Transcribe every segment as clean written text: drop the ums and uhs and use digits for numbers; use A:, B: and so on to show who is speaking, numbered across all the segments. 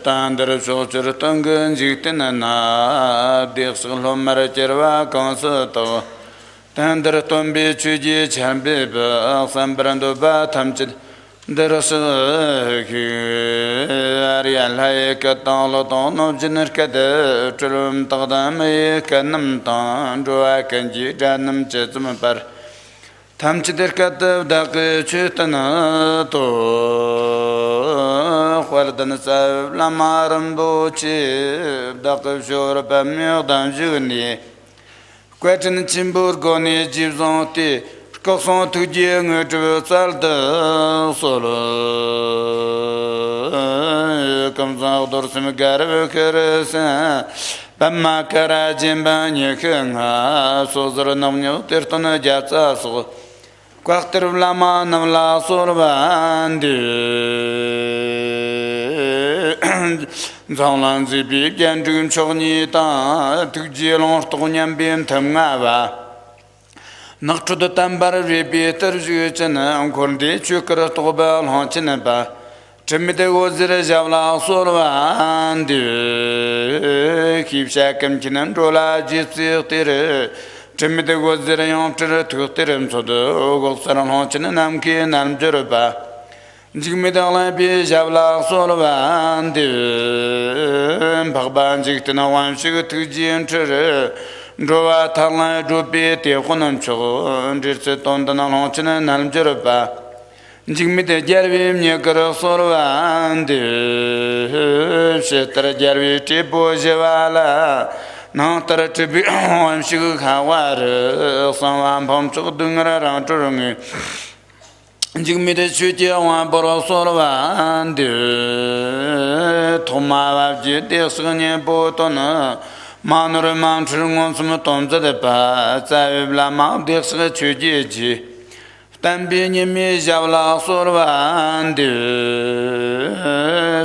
A: Tandar Sochur Tungan Jitinana, Dixon Maracherva Concerto, Tandar Tombi Chuji Chambi, Sambrando Batamchid, Derosaki, Ariel Hayekatan Loton of Genercade, Trum Tadam, Kanam Tan, Joakanji, Janam Chetumapar. Tamchidirkat dak chutana to khwardan sa lamaram bochi dak shor pamyo dan juni kwetin chimbur goni jibzonti koson tuje ngtu salda solo kamza dorsim garv kersa pamma karajim banyekha sozra namnyo tertona jatsa so Quattro lama nam la sorbandi Zanglan zibi gendun chogni ta tukjelon tonyam bim tamava Naktuda tambar repeater juchana ankordi chukra tobal hanchina ba Chimide wazira javla sorbandi Keep shakam chinan rola jitsir tere Chimide Gozira Yontra Tuterim Sodo, Gossaran Honchin and Namki, Nam Jeruba. Jimidala Bi Javla Solovan, Pagban Jictina, one sugar to Giantre, Drova Tala, Dropi, Tehonamcho, and Jitson Honchin and Nam Jeruba. Jimide Jervim, Yakara Solovan, Shetra Jervi, Tipo Javala. No Taratribi, I'm sugar hawar, some pomcho dungra ranturungi. Jimmy the Chutia, one borosova, and Tomava Jitisonia Botona, Manor Mountain on some toms at the path, I will mount the Chuji. Tambini Mijavala Sorva, and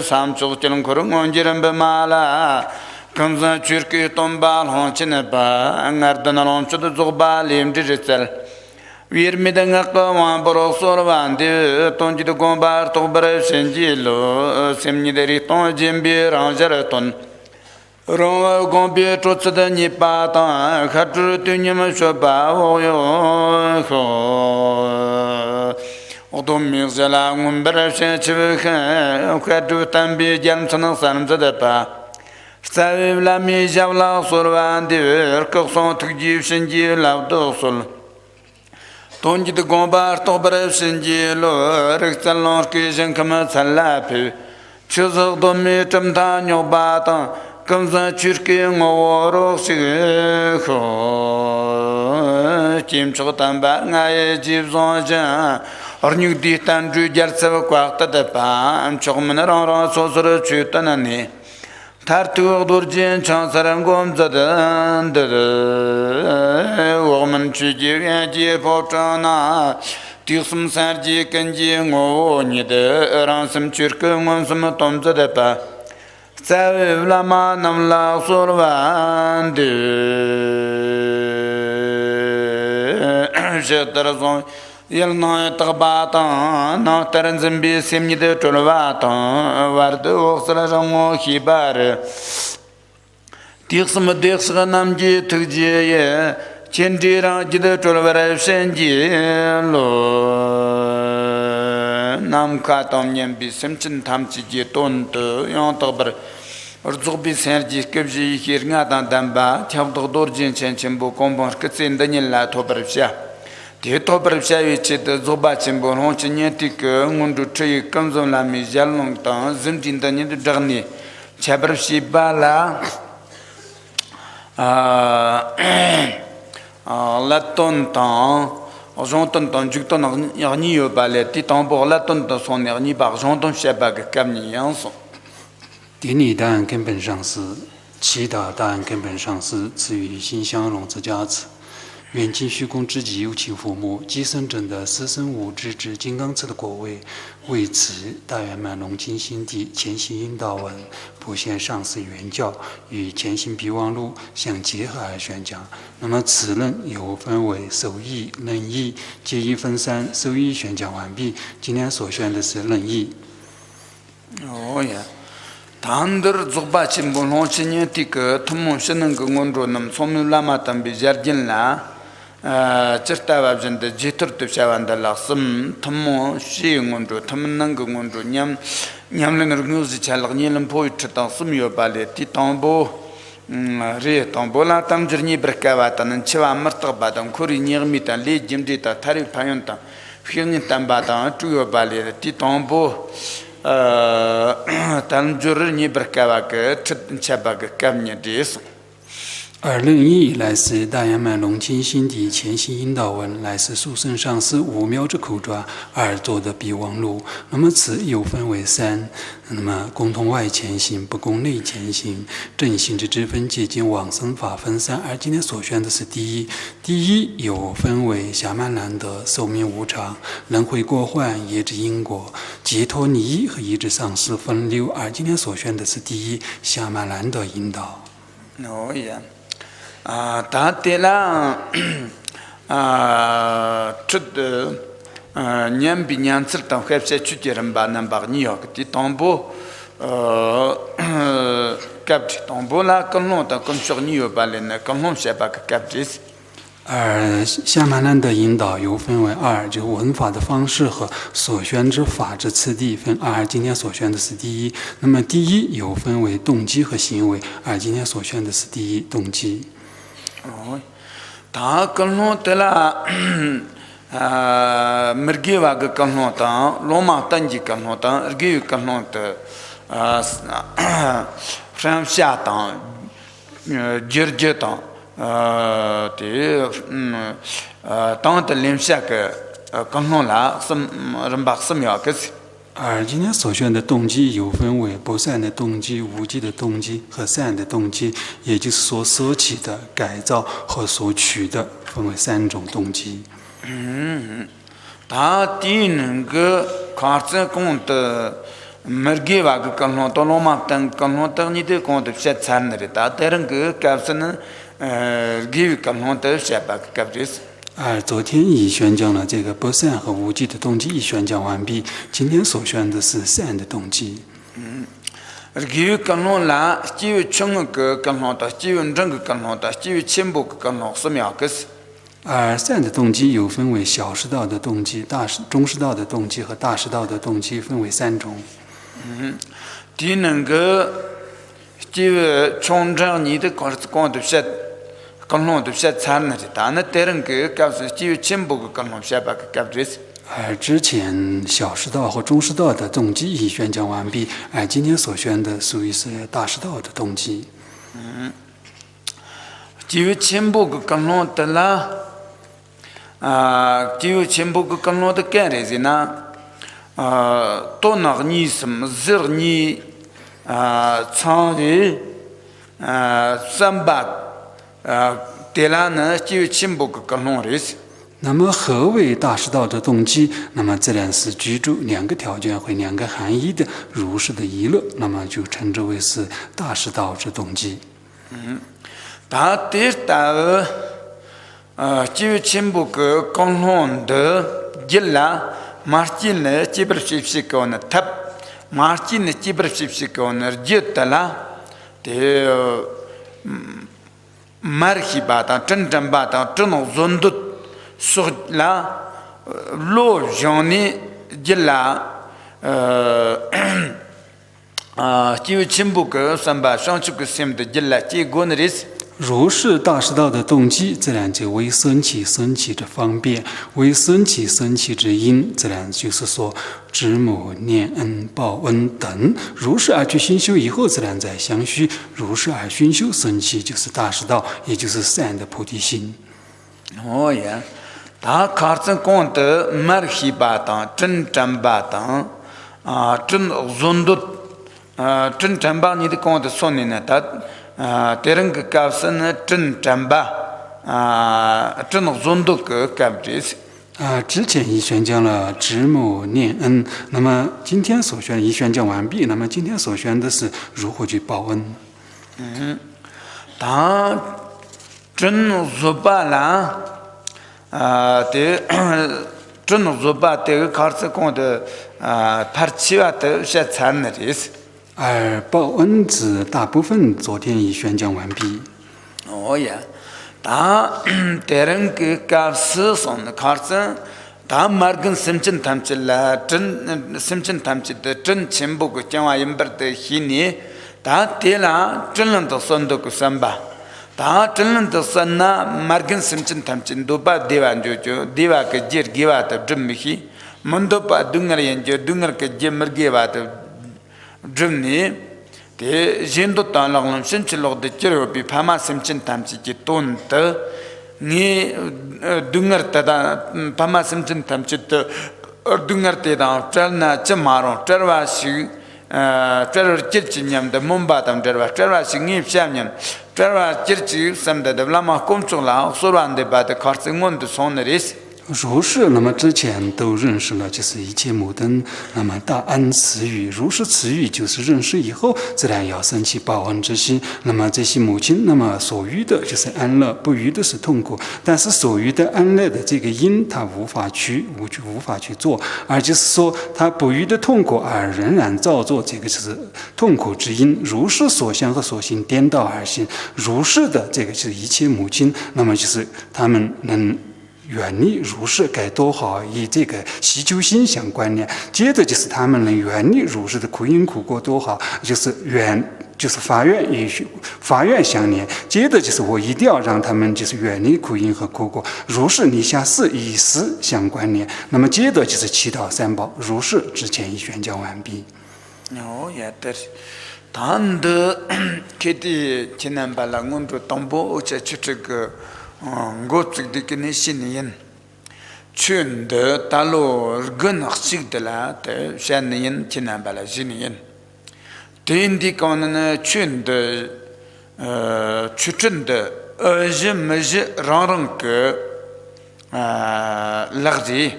A: some Chotin Kurungon Jirambamala. Comes a churky tombal honchinepa, and Ardanalon to the Zobalim digital. We're meeting a one borosorvan, the Tonji to Gombar, Tobre, Sengilo, Seminary, Jimbi, Rangeraton. Roma Gombi, Trotsa, Nipata, Catrutunum Shopa, Otomizela, Umbera, Catu Tambi, Janson, San Zadepa. Savez la mise à la sorvan de Corson to give Shinji Laudosol. Tonji de Gombar, Tobre, Shinji, Rexalon, Kijan, Kamatalapi. Choose Domi, Tamtanyo Bata, comes a Churki, Moro, Jim Chotamba, Nae, Jibson, or New Ditan, Jujarsa, Quarta de Pa, and Chomaneron, Sosra, Chutanani. Tartu Durjin Chansaram Gomzada, woman Chiji, Potana, Tilsum Sarji, Kanji, Nid, Ransom Chirkum, Monsum Tomza depa. Sav Lama Namla Sorvan, Jetarazon. Il no tabata, no terenzimbi simni de tolvata, vardo oxrajamo hibar. Tirsum dirsranamji tuji, chendira jide tolvara senji, lo nam katom yembi simchin tamchi jeton to yontober. Orzubi serji kebji hirngatan damba, tabdordorjin chenchimbo kombon kitsin danilla tobersha. Topperchavici, the Zobachimbo, Honchinetic, Mundu tree comes on la Mijalong town, Zimtin the Nidu Darni, Chabershi Bala, Laton town, or Jonton ton Juton Yarnio Ballet, Titan pour Laton son Yarni par Jonton Shabag, Camnianson.
B: 典礼单根本上是祈祷单根本上是赐予心相融之加持。 愿尽虚空之极有情父母，寄生者的四生五智之金刚智的果位，为此大圆满龙清心地前行引导文，普现上师原教与前行备忘录相结合而宣讲。那么此论有分为首义、论义，皆一分三。首义宣讲完毕，今天所宣的是论义。
A: 哦呀，唐德做把进步弄起年这个，他们是能够按照那么聪明拉嘛，当比较紧啦。这台湾人的基础都下完的了，是他们是按照他们能够按照年龄的东西吃了，年龄不会吃到什么吧嘞？地当不，热当不啦，当着你不开哇，但能吃完么子吧？当可以你米当里金的当，他的朋友当，别人当吧当主要吧嘞？地当不，当着你不开哇个吃吧个干你的事。
B: 2011来自大圆满龙清心的前行引导文，来自书生上师五妙之口传而作的备忘录。那么此又分为3，那么共同外前行，不共内前行，正行之之分接近往生法分3。而今天所选的是第一。第一有分为暇满难得、寿命无常、轮回过患、业之因果、解脱利益和意志丧失分6。而今天所选的是第一暇满难得引导。
A: 哦呀。大体啦，这的年比年次当还是出去人吧，能把你要个的当铺，搞的当铺啦，更弄的更说你要把人呢，更弄些把个搞的。
B: 而夏曼难的引导又分为2，就是闻法的方式和所选之法之次第分2。今天所选的是第一。那么第一又分为动机和行为，而今天所选的是第一动机。
A: 哦，他更弄的啦，mergiว่าก็更弄的，罗马等级更弄的，mergi更弄的，上下档，节节档，当的连下个，更弄啦，人把什么样个是？
B: 而今天所选的动机又分为不善的动机、无记的动机和善的动机，也就是说舍弃的、改造和所取的，分为3种动机。
A: 他第那个卡子讲的，没给话个讲了，到罗马等讲了等你的讲的些惨的，他但那个搞是呢，给讲了的些把个搞的是。
B: 而昨天已宣讲了这个不善和无记的动机已宣讲完毕，今天所选的是善的动机。
A: 给讲了啦，只有穷个讲了的，只有这个讲了的，只有钱不讲了什么样个是？
B: 而善的动机又分为小师道的动机、中师道的动机和大师道的动机，分为3种。
A: 第那个就从这你的讲的些。讲了都些惨了的，但那别人个搞是只有钱不个讲了些把个搞的是。
B: 而之前小师道和中师道的动机已宣讲完毕，而今天所选的属于是大师道的动机。
A: 只有钱不个讲了的啦，只有钱不个讲了的干的是呢，多那你什么事你参与3百。对了呢，就进步个更容易些。
B: 那么何为大师道的动机？那么自然是居住2个条件和2个含义的如是的一乐，那么就称之为是大师道之动机。
A: 他对的就进步个更容易的，一啦，马进呢基本是个呢，他马进呢基本是个呢，一的啦，的marhi bata, chân bata, chân zondut, sur la, lo jani, jilla, 就进步个三把上去个什的进来，结果呢是。
B: 如是大师道的动机，自然就为生起之方便，为生起之因，自然就是说知母、念恩、报恩等。如是而去熏修以后，自然在相续。如是而熏修生起，就是大师道，也就是善的菩提心。
A: 哦呀，他卡子讲的马希巴当、真占巴当真zondu真占巴，你的讲的说呢？他。别人个搞是呢，真占吧，真zondu个搞这些。
B: 之前已宣讲了知母念恩，那么今天所宣已宣讲完毕，那么今天所宣的是如何去报恩。
A: 他真说罢了，的真如把这个考试讲的排期啊都些惨的意思。
B: 而报恩子大部分昨天已宣讲完毕。
A: 哦呀，他别人给搞思想的考试，他马跟深圳他们去了，深圳他们去的真全部个讲话一本的稀泥，他对了真人的算到个三吧。다 틀는데 선나 마르긴 심친 탐친 도바 디완 조조 디와 그 지르기와 듬미히 문도바 둥거리 연저 둥거 그 제머기와 듬니 데 진도 단랑람 심칠로데 지르비 파마 심친 탐치지 돈더 니 둥거 따다 파마 심친 탐치도 둥거 때다 짤나 쩨마로 짤와시 짤을 찔치냠데 몸바담 짤와 짤와시 닙샤냠 짤와 찔치 삼데 라마 꼼총라 소란데 바데 카르싱몬데 손네리스
B: 如是，那么之前都认识了，就是一切母灯。那么大安慈语，如是慈语就是认识以后，自然要升起报恩之心。那么这些母亲，那么所欲的就是安乐，不欲的是痛苦。但是所欲的安乐的这个因，他无法去做，而就是说他不欲的痛苦，而仍然照做，这个就是痛苦之因。如是所想和所行颠倒而行，如是的这个就是一切母亲，那么就是他们能远离如是该多好，以这个习修心相关联。接着就是他们能远离如是的苦因苦果多好，就是发愿相连。接着就是我一定要让他们就是远离苦因和苦果。如是你下世以思相关联。那么接着就是祈祷三宝。如是之前已宣讲完毕。
A: 哦，也对。谈的给的今年把那我们东部在去这个。我这个跟你新年，全的大陆更熟的啦，的新年今年把了新年，天地讲呢，全的出真的日没日让个垃圾，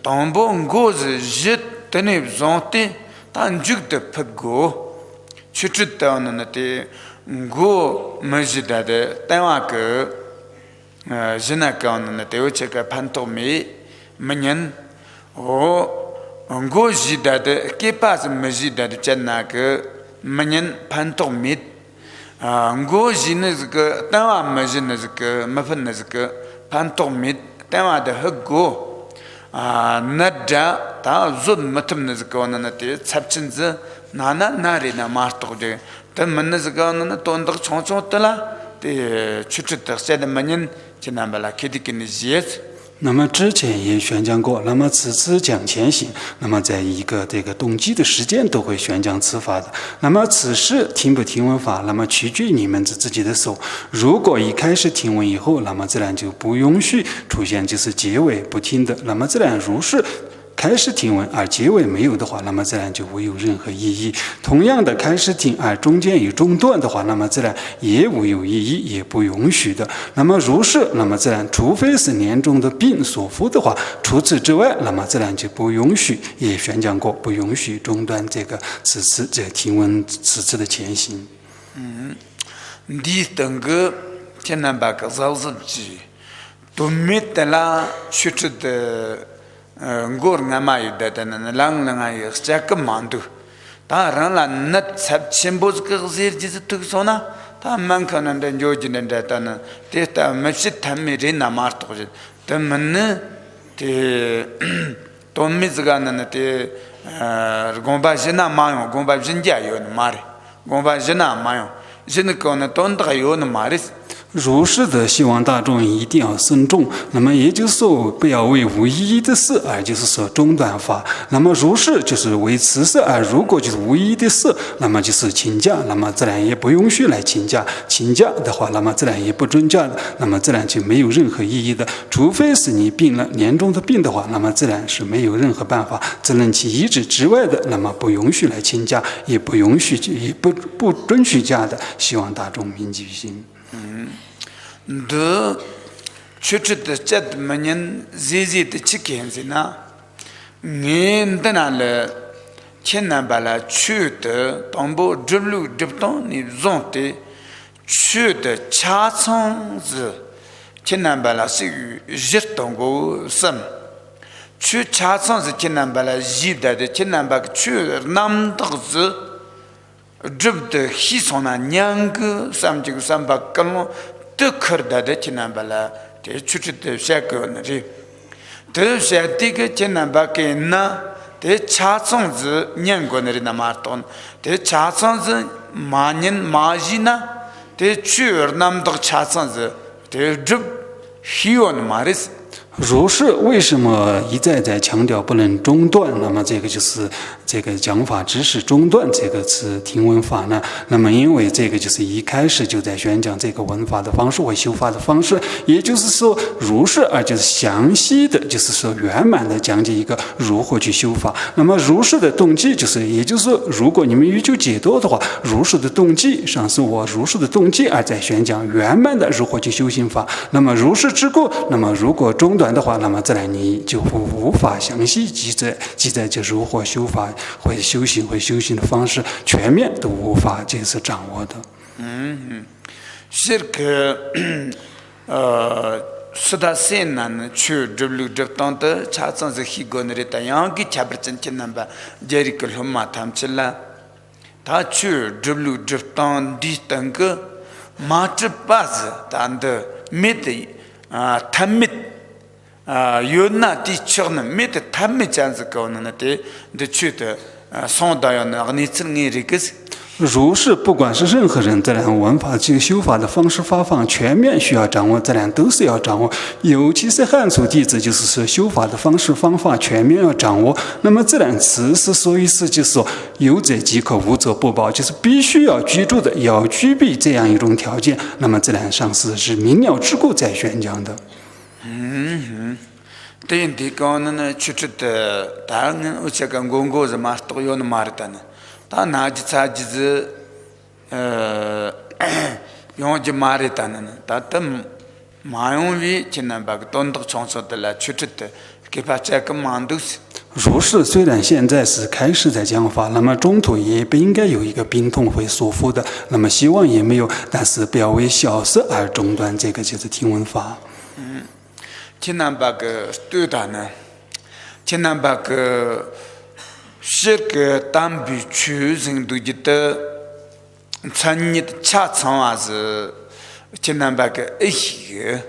A: 东部我是日的那种的，但就的不过，出真的呢的。我们是的，台湾个是那个呢，对这个潘多梅每年我是的，给把是没是的，在那个每年潘多梅我是那这个台湾没是那这个没分那这个潘多梅台湾的很高那家他做没他们那这个呢，的插进子哪里那马多的。但门那是个那东德重的啦，的出的现在门人就那么啦，肯定给你接。
B: 那么之前也宣讲过，那么此次讲前行，那么在一个这个冬季的时间都会宣讲此法的。那么此事听不听闻法，那么取决于你们自己的手。如果一开始听闻以后，那么自然就不允许出现就是结尾不听的，那么自然如是。开始听闻而结尾没有的话，那么自然就没有任何意义。同样的，开始听而中间有中断的话，那么自然也无有意义，也不允许的。那么如是，那么自然除非是年中的病所附的话，除此之外，那么自然就不允许。也宣讲过，不允许中断这个此次这听闻此次的前行。
A: 你等个天南把个造日记，都没得啦，学着的。我俺妈有的呢，啷啊有这个忙的，当然了，那全部这个日子是多少呢？他们可能的有几年的呢，这他们是他们人那么多的，他们呢，的他们这个呢的公办是那嘛用，公办人家有那嘛的，公办是那嘛用，现在可能东德有那嘛的。
B: 如是的，希望大众一定要慎重。那么也就是说，不要为无意义的事而就是说中断法。那么如是就是为此事而如果就是无意义的事，那么就是请假，那么自然也不允许来请假。请假的话，那么自然也不准假的，那么自然就没有任何意义的。除非是你病了，严重的病的话，那么自然是没有任何办法，只能其医治之外的，那么不允许来请假，也不允许也不准许假的。希望大众铭记心。
A: 的确实的，这么人日的去看是呐，你在那了，千难把了去的，当不走路走动你用的，去的恰从是千难把了是与日当过什么？去查仓是艰难巴拉一代的艰难巴去南德子，这的稀松那两个300根都可得的艰难巴拉，这去的下个那里，这下这个艰难巴给那，这查仓是两个那里那么多，这查仓是马年马日呢，这去南德查仓是这希望马的。
B: 如是为什么一再在强调不能中断？那么这个就是这个讲法只是中断这个是听闻法呢？那么因为这个就是一开始就在宣讲这个闻法的方式或修法的方式，也就是说如是就是详细的，就是说圆满的讲解一个如何去修法。那么如是的动机就是，也就是说，如果你们欲求解脱的话，如是的动机上是我如是的动机而在宣讲圆满的如何去修行法。那么如是之故，那么如果中断的话，那么自然你就无法详细记载就如何修法或者修行的方式全面都无法就是掌握的。
A: 是个是他现难去这当的查证是希个那里的样给查不真真难吧？这里个什么他们去了，他去这当的等个马这把子当的没得他没。有那地区呢，没得他们这样子搞呢，的去的送到要那你自己这个。
B: 如是，不管是任何人，这两闻法这个修法的方式发放全面需要掌握，这两都是要掌握。尤其是汉族弟子，就是说修法的方式方法全面要掌握。那么这两词是所以是就是说有者即可，无者不保，就是必须要居住的，要具备这样一种条件。那么这两上师是明了之故在宣讲的。
A: 对的，讲呢，去的，当然我这个公公是嘛，都有那么的呢。他拿起茶就是用起马的呢，他等马用为今年把个东德创造的了，去的，给把这个忙都是。
B: 如是，虽然现在是开始在讲法，那么中途也不应该有一个病痛会束缚的，那么希望也没有，但是不要为小事而中断这个就是听闻法。
A: 今年把个对的呢，今年把个是个当比区人都觉得产业的恰场还是今年把个一些，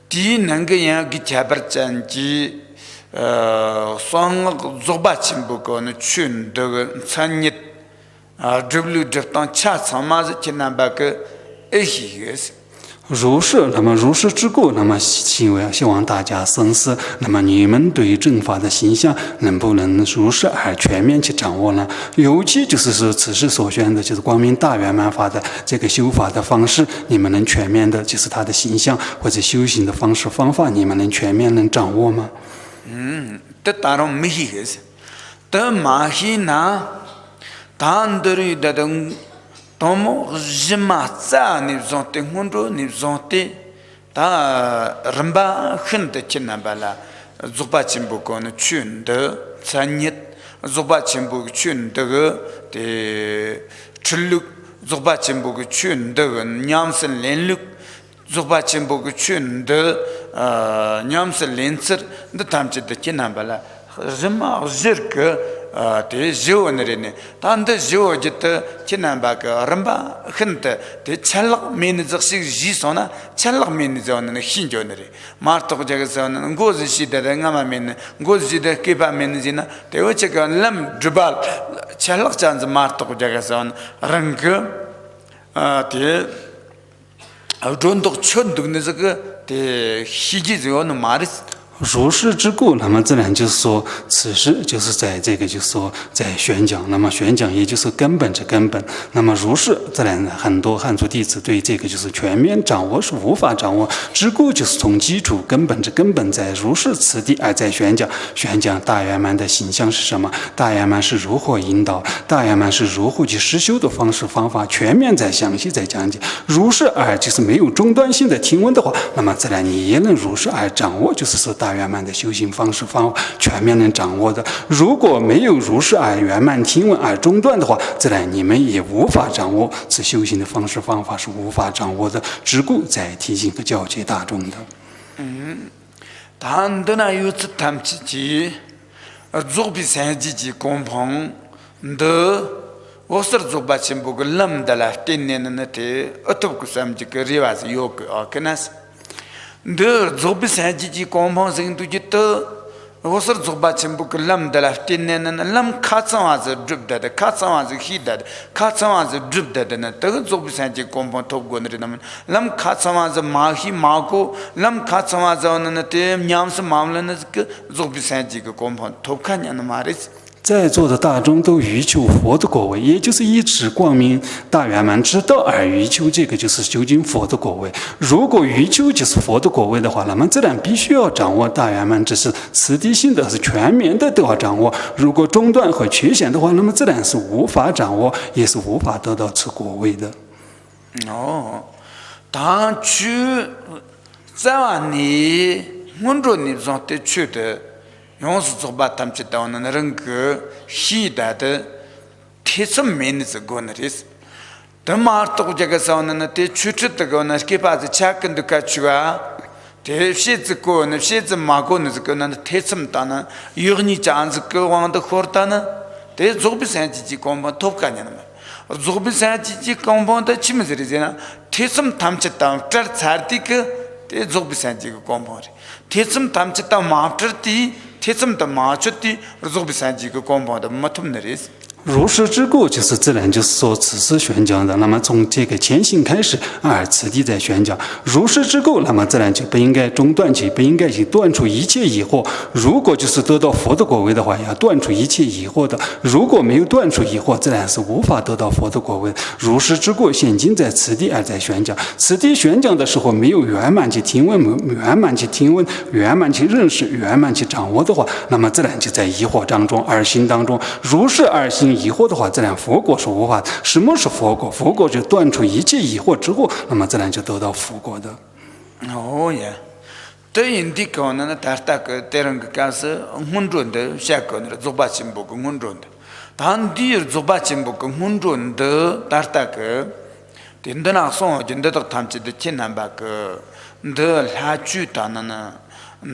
A: 第一能够让给加班经济双个做把进步高呢，全这个产业这当恰场嘛是今年把个一些。
B: 如是，那么如是之故，那么希望大家深思，那么你们对于正法的形象能不能如是而全面去掌握呢？尤其就是说此时所宣的就是光明大圆满法的这个修法的方式，你们能全面的就是它的形象或者修行的方式方法，你们能全面能掌握吗？
A: 这当然没有，这马西那当得里的东。那么日嘛，在你上的很多，你上的，他人吧很多艰难吧啦，做把进步高呢，全的产业，做把进步全的个的出路，做把进步个全的个养生联络，做把进步个全的养生联制，那他们这的艰难吧啦，人嘛日个。这肉那里呢，但这肉就得今年把个人吧很多，这前两年的这些医生呢，前两年的这样的新疆那里，马头这个时候呢，我是记得的，俺们面呢，我是记得几百年的呢，对我这个冷珠宝，前两这样子马头这个时候呢，人个这中国全都的这个的细节主要能马的。
B: 如是之故，那么自然就是说，此时就是在这个就是说在宣讲，那么宣讲也就是根本之根本。那么如是自然很多汉族弟子对这个就是全面掌握是无法掌握，之故就是从基础根本之根本在如是此地而在宣讲大圆满的形象是什么，大圆满是如何引导，大圆满是如何去实修的方式方法，全面在详细在讲解。如是而就是没有中断性的听闻的话，那么自然你也能如是而掌握，就是说大圆满的修行方式方法全面能掌握的。如果没有如是而圆满听闻而中断的话，自然你们也无法掌握此修行的方式方法是无法掌握的，只顾在提醒和教诫大众的。
A: 단드나 유츠 탐치지 조비 산지지 공펑 더 오서 조바침 보고 람달라 띠네는데 어떻게 삼지 그 리와스 요크 어케나스 더 조비 산지지 공펑 생두지터 오서 조바침 보고 람달라 띠네는 람 카츠와즈 줍다데 카츠와즈 히다데 카츠와즈 줍다데는 더 조비 산지 공펑 톱고느리면 람 카츠와즈 마히 마고 람 카츠와즈는데 냠스 마음는 그 조비 산지 그 공펑 톱카냐는 말이지
B: 在座的大众都欲求佛的果位，也就是以指光明大圆满之道而欲求这个就是究竟佛的果位。如果欲求就是佛的果位的话，那么自然必须要掌握大圆满之是次第性的、是全面的都要掌握。如果中断和缺陷的话，那么自然是无法掌握，也是无法得到此果位的。
A: 哦，当去在往你温州你上得去的。 用是做把他们知道那人个现代的贴身面的这个那的是，他妈到这个时候呢，得出去这个呢，给把这钱跟着个去啊，得现在个呢，现在马个呢这个呢贴身的呢，有你这样子个往的活的呢，得做不上几公帮多干呢嘛，做不上几公帮的起码是这样，贴身他们知道这菜的个得做不上几个公帮的，贴身他们知道马这的。 贴身的马出的，做不上几个光芒的没同的意思。
B: 如是之故，就是自然就是说此是宣讲的。那么从这个前行开始，此地在宣讲。如是之故，那么自然就不应该中断去，不应该去断除一切疑惑。如果就是得到佛的果位的话，要断除一切疑惑的。如果没有断除疑惑，自然是无法得到佛的果位。如是之故，现今在此地在宣讲。此地宣讲的时候，没有圆满去听闻，圆满去听闻，圆满去认识，圆满去掌握的话，那么自然就在疑惑当中、二心当中。如是二心。 疑惑的话，自然佛果是无法。什么是佛果？佛果就断除一切疑惑之后，那么自然就得到佛果的。
A: 哦呀，对印地讲呢，大个对人个讲是混浊的，下个呢做把进步个混浊的，但第二做把进步个混浊的，大个，真的那送真的到他们这的艰难把个，的下去当呢，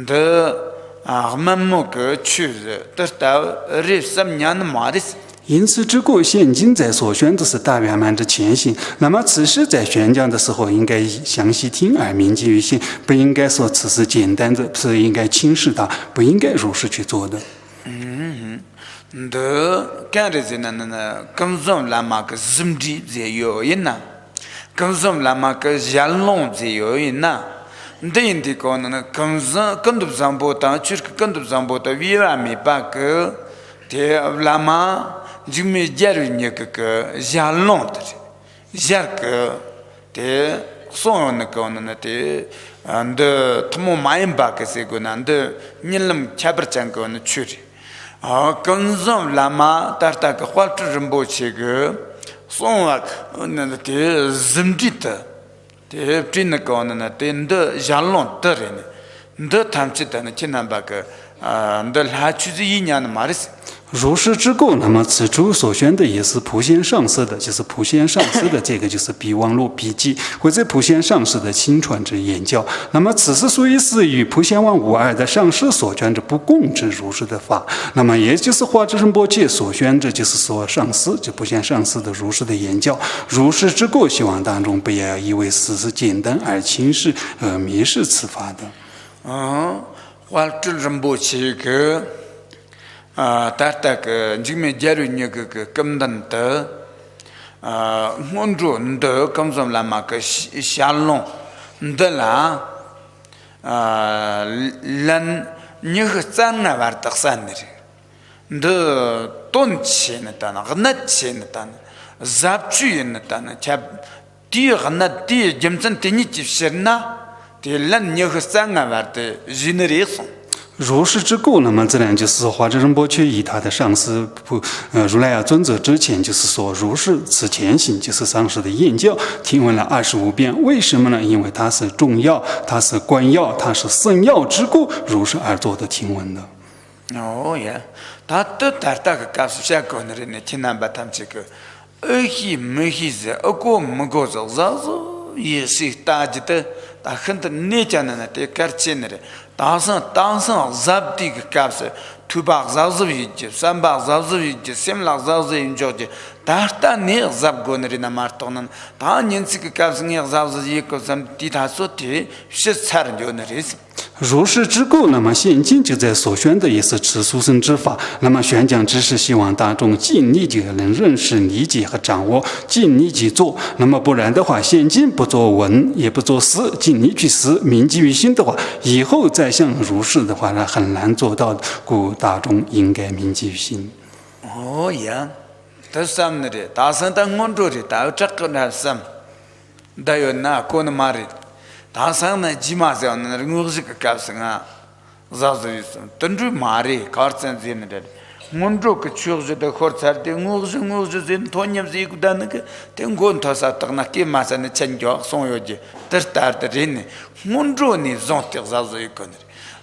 A: 的啊，慢慢个去的，得到2-3年的马的。
B: 因此之故，现今在所宣的是大圆满之前行。那么此时在宣讲的时候，应该详细听而铭记于心，不应该说此是简单的，是应该轻视它，不应该如实去做的。
A: 的，干的是呢，跟上拉玛个身体在有因呐，跟上拉玛个人龙在有因呐。 对印地讲呢，跟着上坡当，就是跟着上坡的，为完没把个的拉玛。 就没加入那个下浪的，下个的送那个呢的，的他们买把个这个呢的，你们差不讲个呢去的，跟上拉嘛，但是个花枝人不去个，送啊那的人地的，的真那个呢的下浪的人，的他们去的呢，经常把个的拉去是一年的嘛的。
B: 如是之故，那么此处所宣的也是普贤上师的，就是普贤上师的这个就是备忘录笔记，或者普贤上师的亲传之言教。那么此是属于是与普贤王无二的上师所传之不共之如是的法。那么也就是华智仁波切所宣的，就是说上师就普贤上师的如是的言教。如是之故，希望当中不要以为此是简单而轻视迷失此法的。
A: 华智仁波切个。 大个这边加入那个根本的，温州的根本来嘛个下龙的啦，人你个怎那玩得上的？的돈치는다나그나치는다나 잡주는 다나 차 뒤가나 뒤 점선 되니 집시나 뒤란 녀가 상가玩的 generation
B: 如是之故，那么自然就是华智仁波切以他的上师如来啊尊者之前，就是说如是此前行，就是上师的言教，听闻了25遍。为什么呢？因为它是重要，它是官要，它是圣要之故，如是而做的听闻的。
A: 哦呀，他都大个告诉下个人呢，听他把他们这个没是，过没过着，也是大家的다 흔들 내잖아 때 가르치네 당선 잡디 그 값에 투박 잡즈비지 삼박 잡즈비지 셈락 잡즈인조지 다르다 네 잡고느리나 마르토는 다 년치 그 값은 잡즈지 있고 삼 디다소티 시차는 요느리스
B: 如是之故，那么现今就在所宣的也是持书生之法。那么宣讲之是希望大众尽力就能认识、理解和掌握，尽力去做。那么不然的话，现今不做文，也不做思，尽力去思，铭记于心的话，以后再像如是的话呢，很难做到的。故大众应该铭记于心。
A: 哦呀，这什么的？大圣当我做的，大有这个那什么？大有那过那嘛的？ 다상나 지마세는 응으식 값승아 자즈이스 던주 마리 카르센지는데 문조 그 추어즈데 코르차데 응으식 돈념지 구다는 그 땡곤 타사트나 끼마사네 챙겨 송요지 더스타르드리네 문조니 존티 자즈이코네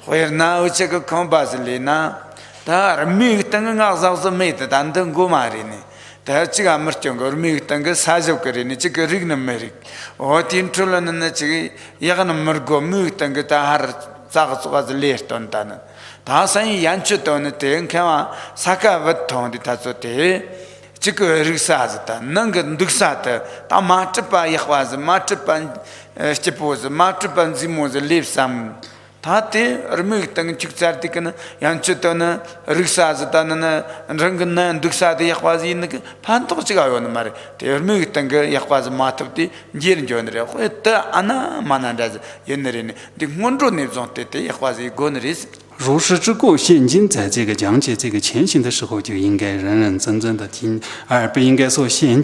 A: 호여나 우체가 컴바슬리나 다 미기 땅가 자즈 메이트 단던 고마리네 다치가 아무튼 거미 땅가 사적 거리니 지금 리그는 메릭 어딘툴은 지금 야가는 머고 미 땅가 다할 자가서 레스톤다는 다산이 양초도는 대응카와 사카버통디 다소테 지금 리사즈다 능가 득사다 다 마트바 야화즈 마트반 스티포즈 마트반 지모즈 립삼 다때 얼마나 땅 직자르티는 양초도는 릭사즈다는 랑근나 득사데 약화지 있는 그 판토치가 요는 말에 얼마나 땅그 약화지 마트디 지는 존들이 그때 아나 만나다지 옛날에는 근데 문조네 존때 약화지 고너리스
B: 如是之故，现今在这个讲解这个前行的时候，就应该认认真真的听，而不应该说现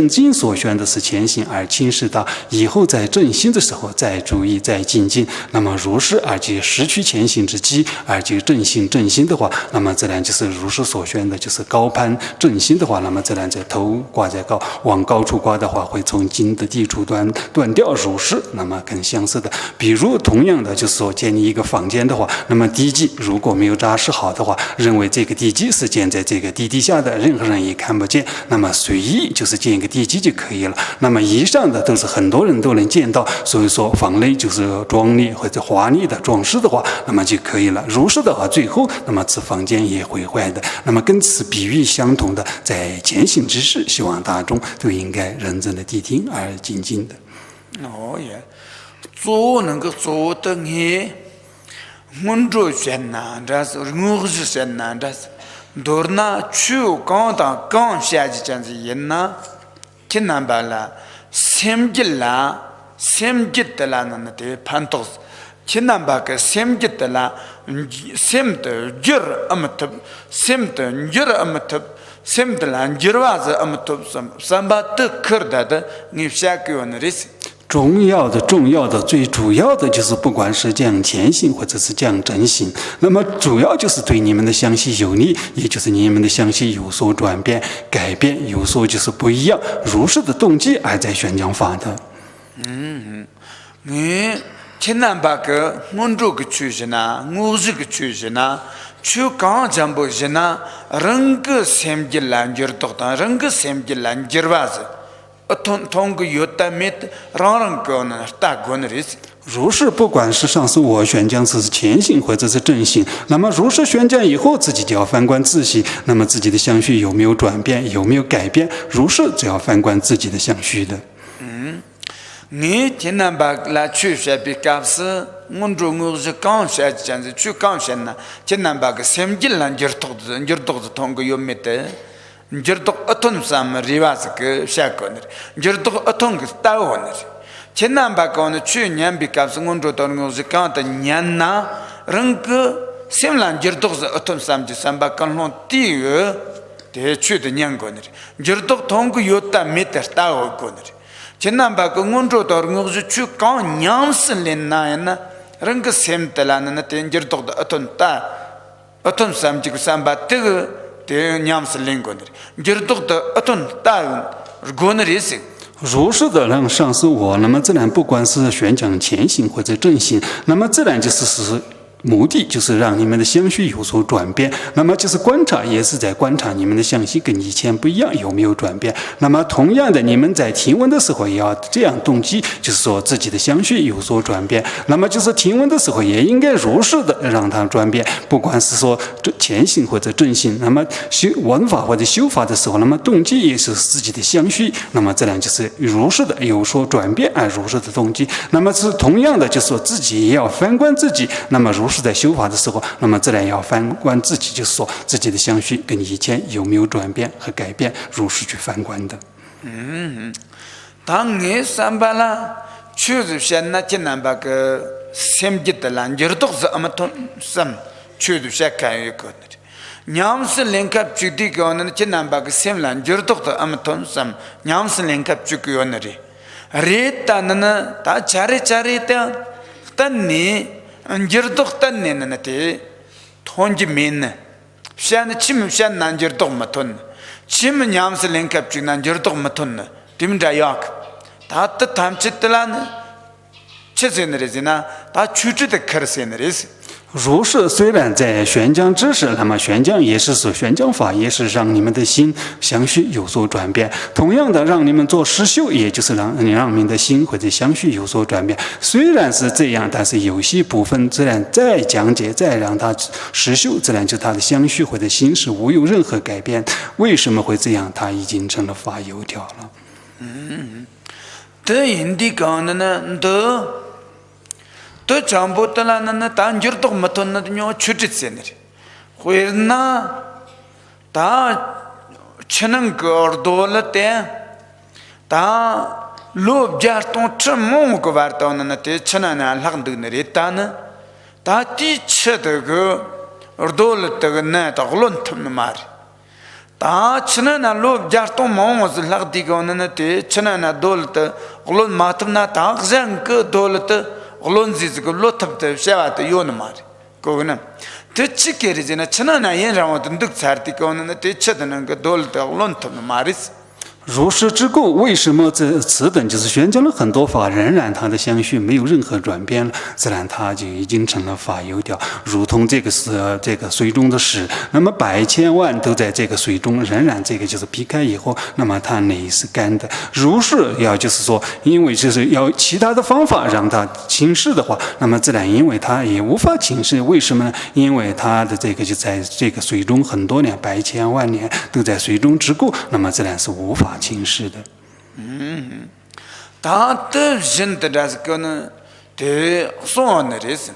B: 今所宣的是前行，而轻视到以后在正心的时候再注意再精进。那么如是而就失去前行之机，而就正心的话，那么自然就是如是所宣的，就是高攀正心的话，那么自然在头挂在高，往高处挂的话，会从经的地处断掉如是，那么更相似的。比如同样的，就是说建立一个房间的话。 那么地基如果没有扎实好的话，认为这个地基是建在这个地底下的，任何人也看不见。那么随意就是建一个地基就可以了。那么以上的都是很多人都能见到，所以说房内就是壮丽或者华丽的装饰的话，那么就可以了。如是的话，最后那么此房间也会坏的。那么跟此比喻相同的，在前行之事，希望大众都应该认真的谛听而精进的。
A: 哦耶，做能够做得你。 문조 셴나 다스 응으지 셴나 다스 도르나 추 강다 강샤지 잔지 옛나 kinambala semgilla semgittalana te pantos kinamba ka semgittala semte jir amtab semte jir amtab semtlan jirwaz amtab samba te kırda da nifşakyon ris
B: 重要的最主要的就是不管是讲前行或者是讲正行，那么主要就是对你们的相续有利，也就是你们的相续有所转变改变，有所就是不一样，如是的动机而在宣讲法的。
A: 你지난바그 문주그 추시나 무즈그 추시나 추강 잠보시나 랑그 셈질란 저덕다 랑그 셈질란 저바즈 어떤 통그 요타메트 랑랑거는 따고너리스
B: 如是不管是上次我宣讲是前行或者是正行，那么如是宣讲以后自己就要反观自己，那么自己的相续有没有转变，有没有改变，如是只要反观自己的相续的。
A: 你지난바 라 추샤비 값스 문중우즈 강샤 잔지 추 강샤나 지난바 그 셈질란 저덕도 통고 요메테 저덕 어떤 삶 리바스 그 샤코너 저덕 어떤 그 따오너 지난바 거는 추년비 값스 문중우즈 강다 냔나 랑그 셈란 저덕 어떤 삶지 삼바 간론 띠어 대추드 냔고너 저덕 통고 요타 메테 따오고너 지난바 그 문조도 응우즈 추강 냠슬린나나 랑그 셈텔라나 텐저도 어떤 따 어떤 삼지고 삼바 뜨그 대 냠슬린고들 저도 어떤 따 고너리스
B: 如是的让上师我，那么自然不管是宣讲前行或者正行，那么自然就是目的就是让你们的相续有所转变，那么就是观察，也是在观察你们的相续跟以前不一样有没有转变。那么同样的，你们在听闻的时候也要这样动机，就是说自己的相续有所转变。那么就是听闻的时候也应该如实的让它转变，不管是说前行或者正行。那么修闻法或者修法的时候，那么动机也是自己的相续，那么这样就是如实的有所转变而如实的动机。那么是同样的，就是说自己也要反观自己，那么如是在修法的时候，那么自然要反观自己，就是说自己的相续跟以前有没有转变和改变，如是去反观的。
A: 当你三巴拉确实现那艰难把个sem吉的兰就是都是阿么通sem确实现开一个的。ஞாம்ஸ் லிங்கப் சுத்தி கோன சின்ன பாக செம்லான் ஜர்துக் அமton sam ஞாம்ஸ் லிங்கப் சுக்கு யோனரி ரேத்தனன தா சாரே சாரே தன்னி ஜர்துக் தன்னி நனதே 통지 민 샤는 침 샤는 난 저도 못은 침 냠스 랭캡 난 저도 못은 dimdayak 다트 탐치틀란 체세너리지나 다 추주的커세너리스
B: 如是虽然在宣讲知识，那么宣讲也是说宣讲法，也是让你们的心相续有所转变。同样的，让你们做实修，也就是让你们的心或者相续有所转变。虽然是这样，但是有些部分自然再讲解，再让他实修，自然就他的相续或者心是无有任何改变。为什么会这样？他已经成了法油条了。
A: 得因的讲的呢，또 잠보들라는 단저도 못하는 요 추짓세네. 회나 다 천은 거돌때 다 롭자통 첨몽 거 varta는 때 천안을 학드네 있다는 다 티쳐도 그 얼돌때는 다 글론틈 말. 다 천안을 롭자통 몽을 학디고는 때 천안을 돌때 글론 마트나 다 그냥 그 돌때 올론지고 로탑도 샤와도 요는 거기는 뜻치게리지나 천하나 연랑어도 득사르티고는 뜻쳐드는 그 돌도 올론탑도 말이스
B: 如是之故，为什么这此等就是宣讲了很多法，仍然它的相续没有任何转变了？自然它就已经成了法油条，如同这个是这个水中的屎，那么百千万都在这个水中，仍然这个就是劈开以后，那么它内是干的。如是要就是说，因为就是要其他的方法让它侵蚀的话，那么自然因为它也无法侵蚀，为什么呢？因为它的这个就在这个水中很多年，百千万年都在水中之故，那么自然是无法侵蚀的。
A: 他的人的这个呢，得算的是，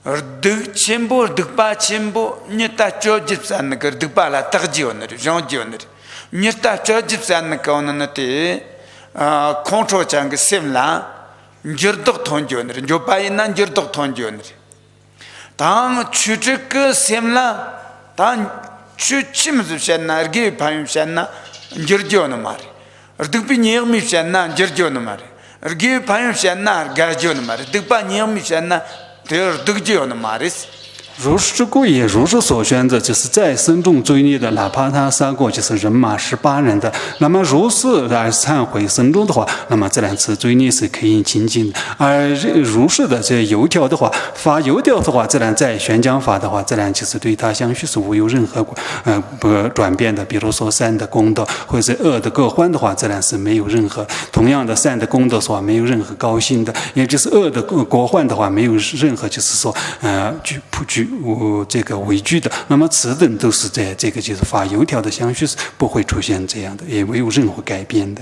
A: 而得全部得把全部你打交接上那个得把它打交那的，让交那的，你打交接上那个呢得控制这个心啦，你就都通交那的，就把那就都通交那的，当去这个心啦，当去什么子先那个朋友先那。Giorgiono mare. Erdugpi nyemi shanna Giorgiono mare. Ergi payum shanna Gargiono mare. Dugpa nyemi shanna Erdugiono maris.
B: 如是之故也，如是所宣者，就是在身中罪孽的，哪怕他杀过就是人马18人的，那么如是来忏悔身中的话，那么自然此罪孽是可以清净的。而如是的这油条的话，发油条的话，自然在宣讲法的话，自然就是对他相续是无有任何不转变的。比如说善的功德或者恶的各欢的话，自然是没有任何。同样的善的功德的话，没有任何高兴的，也就是恶的国患的话，没有任何就是说这个畏惧的，那么此等都是在这个就是发油条的相续是不会出现这样的，也没有任何改变的。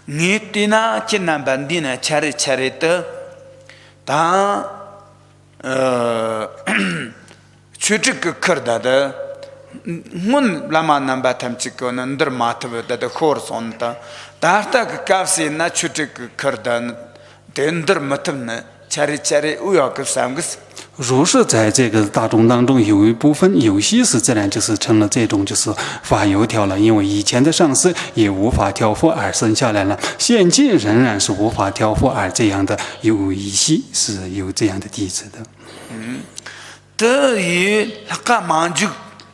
A: 你的那艰难本地呢，차례的，他去这个科的，我拉玛南巴他们这个呢，德马特的火son的，但他个咖啡那去这个科的，德马特呢，차례 우야그三个。
B: 如是在这个大众当中，有一部分有些是自然就是成了这种就是发油条了，因为以前的上师也无法挑佛而生下来了，现今仍然是无法挑佛而这样的，有一些是有这样的弟子的。
A: 得于干嘛就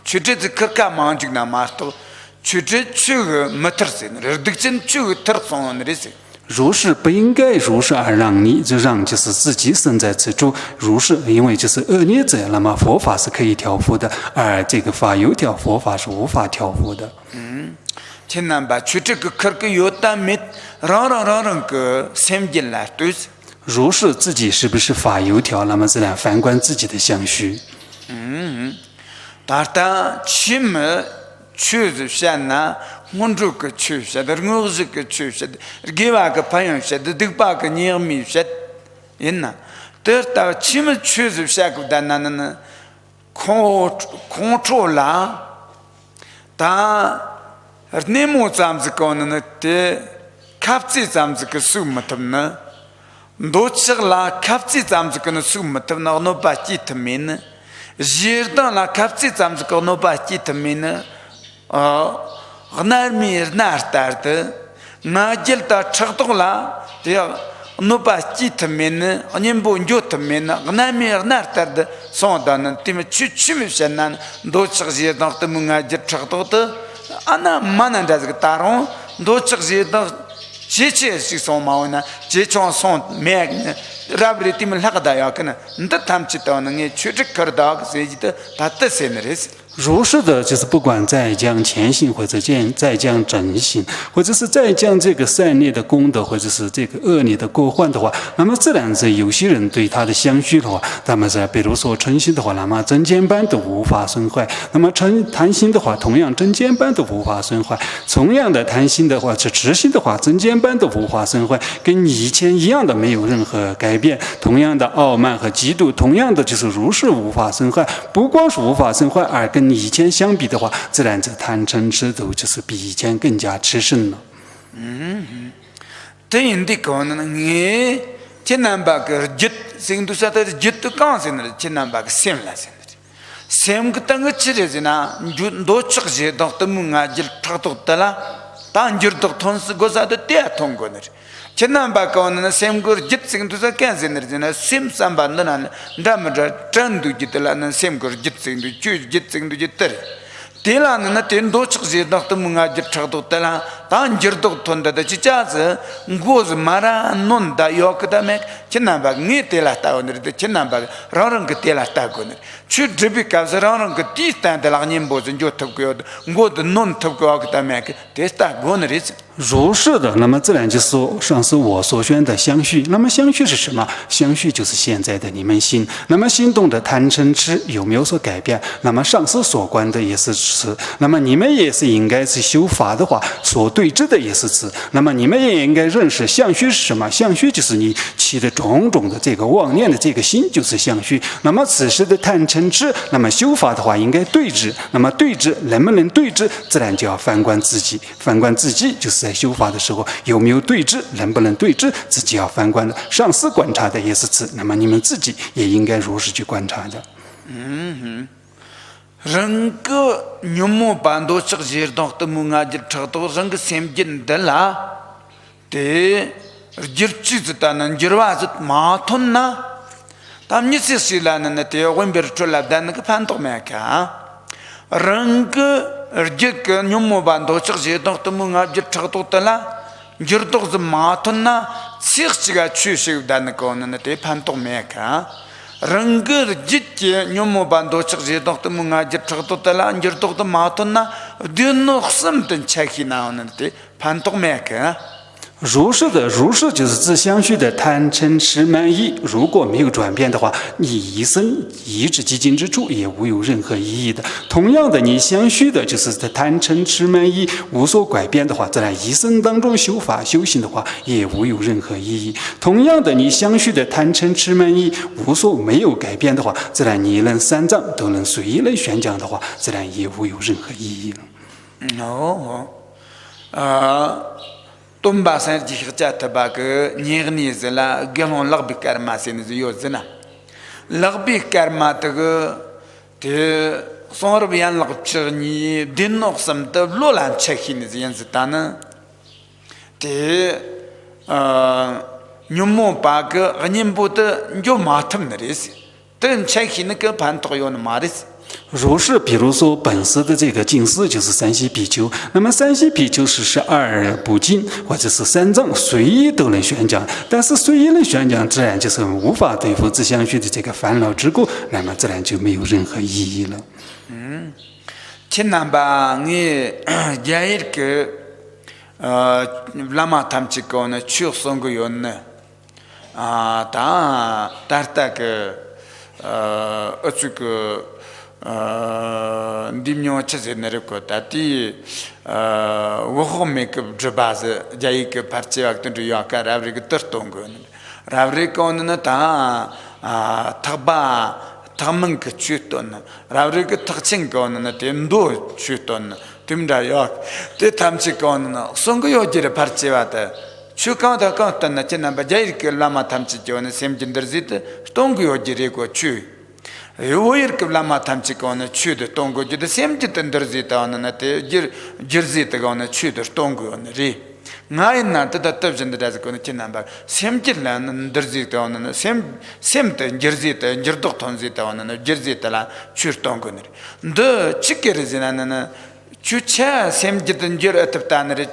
A: 去这个干嘛就那么多，去这个没特色，而得真去特色那些。
B: 如是不应该如是而让你，就让就是自己身在此处。如是，因为就是恶劣者，那么佛法是可以调伏的，而这个法有调，佛法是无法调伏的。
A: 千难吧，去这个可个有单没，让个sem进来对。
B: 如是自己是不是法有调，那么自然反观自己的相续。
A: 但起码确实现那。我这个确实的，我这个确实的，给我个朋友说的，这把个你没说，因呐，但到起码确实下个的那控制啦，但你莫咱们讲那的，卡子咱们个数目他们呢，多吃啦，卡子咱们个那数目他们那把几他们呢，热到啦，卡子咱们个那把几他们呢，غنار مير نار تارد ناجل تا چغدغلا ديا نوبا جيت من انيم بونجوت من غنار مير نار تارد صندان تيم تشيم شنان دو چغزي دغت مناجر چغدغت انا مانا دازك تارون دو چغزي دغ جيچي سي سوماونا جيچون سون ميغ رابري تيم لغدا ياكنا ند تامچ تاوننگي چوچ كرداگ سيجت تات سينريس
B: 如是的，就是不管再将前行，或者再将正行，或者是再将这个善劣的功德，或者是这个恶劣的过患的话，那么自然是有些人对他的相续的话，那么是比如说嗔心的话，那么真尖般都无法损坏；那么贪心的话，同样真尖般都无法损坏；同样的贪心的话，是痴心的话，真尖般都无法损坏，跟以前一样的没有任何改变。同样的傲慢和嫉妒，同样的就是如是无法损坏，不光是无法损坏，而跟以前相比的话，自然这贪嗔痴都就是比以前更加炽盛了。
A: 这样的讲呢，你艰难把个จิตสิ่งทุกอย่าง的จิต刚性的艰难把个心来心的，心个当个起来是呢，就多吃些到他们啊就差不多了，当就到同时个啥的第二通过的。艰难把讲呢，心个จิตสิ่งทุกอย่าง干性的是呢，心上班的呢，咱们这真度จิต了呢，心个จิตสิ่งทุก就จิตสิ่งทุกจิต。第二呢，天多吃些到他们啊就差不多了，当就到同的去家子，我是马拉弄的要个的没，艰难把你第二打过来的，艰难把让人个第二打过来。去这边搞是让人个第三的那年不是就偷过的，我的弄偷过个的没个，第三过来的。
B: 如是的，那么自然就是说，上是我所选的相续。那么相续是什么？相续就是现在的你们心。那么心动的贪嗔痴有没有所改变？那么上师所观的也是此。那么你们也是应该是修法的话，所对治的也是此。那么你们也应该认识相续是什么？相续就是你起的种种的这个妄念的这个心，就是相续。那么此时的贪嗔痴，那么修法的话应该对治。那么对治能不能对治，自然就要反观自己。反观自己就是在修法的时候有没有对治，能不能对治，自己要反观的。上师观察的也是此，那么你们自己也应该如实去观察的。
A: 人个牛毛板都吃些到的木啊，就吃到人个心境的啦，对，就知道那就话是马桶呐，他们是是啦，那对，我们别出来的那个盘头没看，人个。这个牛毛板都吃些到的木啊，就吃到的啦，就都是马桶呐，吃些个去修的那个那对盘头没看。人个这些牛毛板都吃些到的木啊，就吃到的啦，就都是马桶呐，就那什么的吃起那那对盘头没看。
B: 如是的，如是就是自相续的贪嗔痴慢疑，如果没有转变的话，你一生一直寂静之处也无有任何意义的。同样的，你相续的就是在贪嗔痴慢疑无所改变的话，自然一生当中修法修行的话，也无有任何意义。同样的，你相续的贪嗔痴慢疑无所没有改变的话，自然你能三藏都能随意来宣讲的话，自然也无有任何意义
A: 了。东巴山几个家头把个年子啦，跟我老比干嘛现在是有子呢？老比干嘛这个的双耳边老吃你电脑什么的罗兰吃起呢这样子的呢？的牛毛把个人不得就马桶的意思，等吃起那个盘头用的马的意思。
B: 如是，比如说本师的这个进士就是三系比丘，那么三系比丘是12部经或者是3藏，随意都能宣讲，但是随意能宣讲，自然就是无法对付自相续的这个烦恼之故，那么自然就没有任何意义了。
A: 친남바 니 야일 그 라마 탐치고는 추성고 요네 다 다르다 그 어찌그 dimnyo chese nereko tati wohome ke jbaze jai ke parche wakten ru yakar ravri ke tertongo ravri konna ta thaba tamang ke chuton ravri ke thaching konna tendo chuton timda yak te tamchi konna songo yojire parche wata chuka da konta na chena ba jai ke lama tamchi jone semjinder zit tongo yojire ko chu 요일 급라마 탐치고는 추드 동고지도 샘짓던 더지다는 때 지르지다고는 추드 동고는리 나이나 뜻답진다자고는 지난바 샘짓라는 더지다는 샘semte 지르지다 지르독톤지다는 지르지다라 추동고는 더 치케르지나는 추차 샘짓던 지르답다는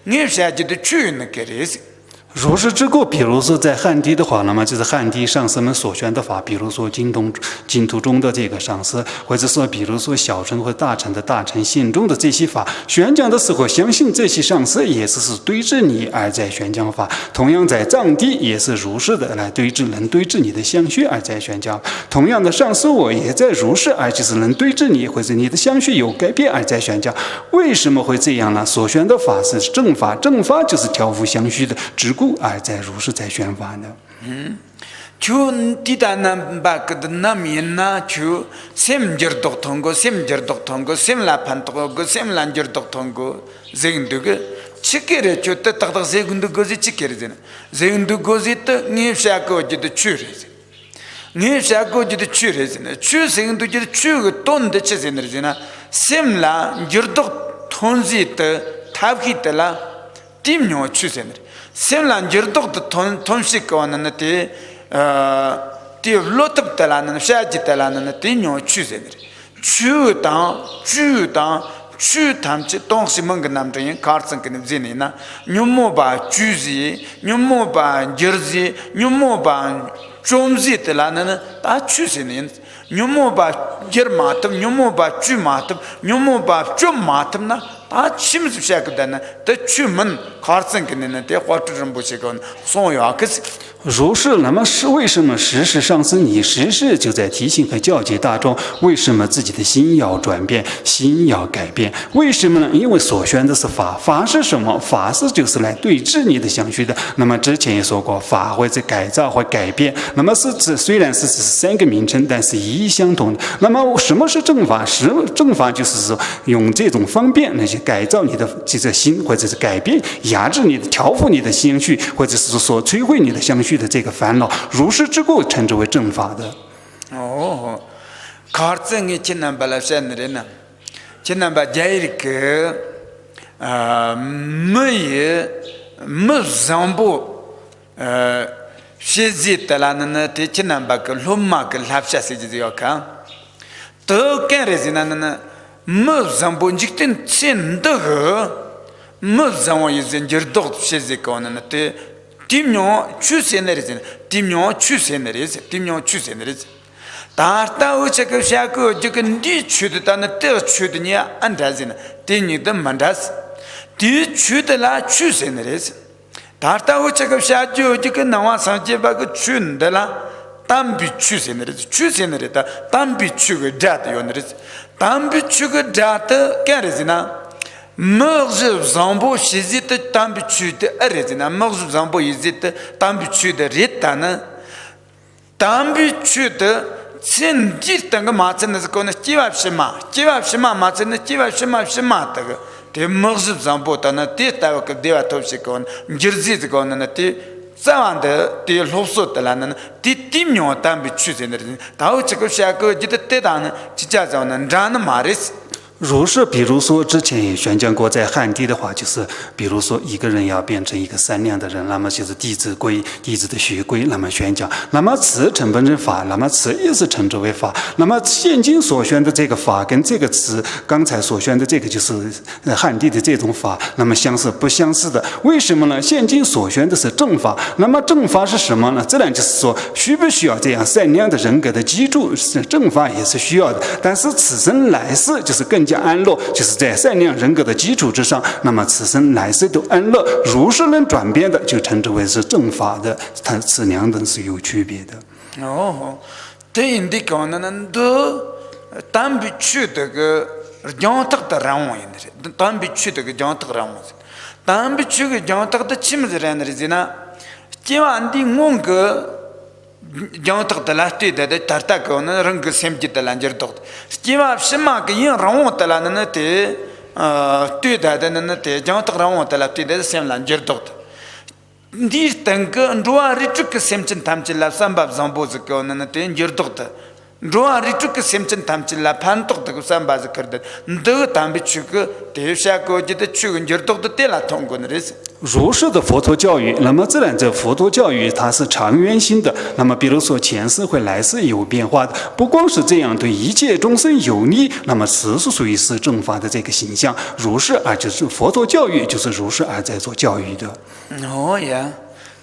A: 니샤지도 추는 게리스
B: 如是之故，比如说在汉地的话，那么就是汉地上师们所宣的法，比如说净土中的这个上师，或者说比如说小乘或大乘的大乘信众的这些法，宣讲的时候，相信这些上师也是对治你而在宣讲法。同样在藏地也是如是的来对治，能对治你的相续而在宣讲。同样的上师我也在如是，而就是能对治你或者你的相续有改变而在宣讲。为什么会这样呢？所宣的法是正法，正法就是调伏相续的之故。 而在如是在宣法呢？
A: 就地大那把个的那面那就semjer dok tongo semjer dok tongo semla pan tongo semlanjer dok tongo zegunduge chikere chote tak tak zegundu gozi chikere zena zegundu gozi te ngi shako jide chure ngi shako jide chure zena chu zegundu jide chu ton de chezena zena semla jirdok tonzi te tabki te la timnyo chu zena semlan jirdok de tonshik kawana te ti lotap talana shaji talana te nyo chuzenri chu tam che tong simang nam de karsan ken zini na nyumo ba chuzi nyumo ba jerzi nyumo ba chomzi talana ta chuzini nyumo ba jermatam nyumo ba chumatam nyumo ba chumatam na 다 침습 시작되는 때 주문 가르성기는 때 화투좀 보시고 송요 그스
B: 如是，那么是为什么时时上师你时时就在提醒和教诫大众，为什么自己的心要转变，心要改变？为什么呢？因为所宣的是法，法是什么？法是就是来对治你的相续的。那么之前也说过，法或者改造或改变，那么是指虽然是3个名称，但是意义相同的。那么什么是正法？正法就是说用这种方便那些改造你的这个心，或者是改变、压制你的、调伏你的心绪，或者是说摧毁你的相续。 的这个烦恼，如是之故，称之为正法的。
A: 哦，考证的艰难巴拉山的人呢，艰难巴加一个没上步学习的啦呢，这艰难巴个罗马个拉下是就要看，都干的是呢，没上步，你真真的个，没上步，有人就多学习高呢，这。 dimnyo chusenerizin dimnyo chusenerizin tarta uchak shaku jikan di chudana te chudnya andazin dini de mandas di chudala chusenerizin tarta uchak shaku jikan nawa sanje bag chundala tambi chusenerita tambi chuga dat yoneriz tambi chuga dat kerizina Mörze zambo shizit tambichude arezina mörze zambo yizit tambichude ritana tambichude sin jirtanga matsen kona chivapshima matsen chivapshima taga te mörze zambo tana te tawak deva topshikon jirzit kona te zawande te lobso talana te timnyo tambichude taw chikosha ko jit te dan chicha zawna ran maris
B: 如是，比如说之前也宣讲过，在汉地的话，就是比如说一个人要变成一个善良的人，那么就是《弟子规》、弟子的学规，那么宣讲，那么此成本成法，那么此也是称之为法。那么现今所宣的这个法跟这个词，刚才所宣的这个就是汉地的这种法，那么相似不相似的？为什么呢？现今所宣的是正法，那么正法是什么呢？自然就是说，需不需要这样善良的人格的基础，正法也是需要的。但是此生来世就是更加安乐，就是在善良人格的基础之上，那么此生来世都安乐。如是能转变的，就称之为是正法的，它此两等是有区别的。
A: 哦，对你讲的那都单比去这个讲得的人物的，单比去这个讲得人物，单比去个讲得的起码是人的人呢，今晚的我个。讲得的啦，对的，他那个那人个sem记的啦，就是懂的。今晚什么个人让我的啦，那对对的，那对讲得让我的啦，对的sem啦，就是懂的。你等个如果你这个sem真他们啦，三百上步子个那对就是懂的。如果你这个sem真他们啦，潘懂的个三百子个的，你这个他们去个对下个就得去个就是懂的对啦，通过那是。
B: 如是的佛陀教育，那么自然这佛陀教育它是长远性的。那么比如说前世和来世有变化的，不光是这样对一切众生有利，那么此是属于是正法的这个形象。如是而就是佛陀教育，就是如是而在做教育的。
A: 哦呀。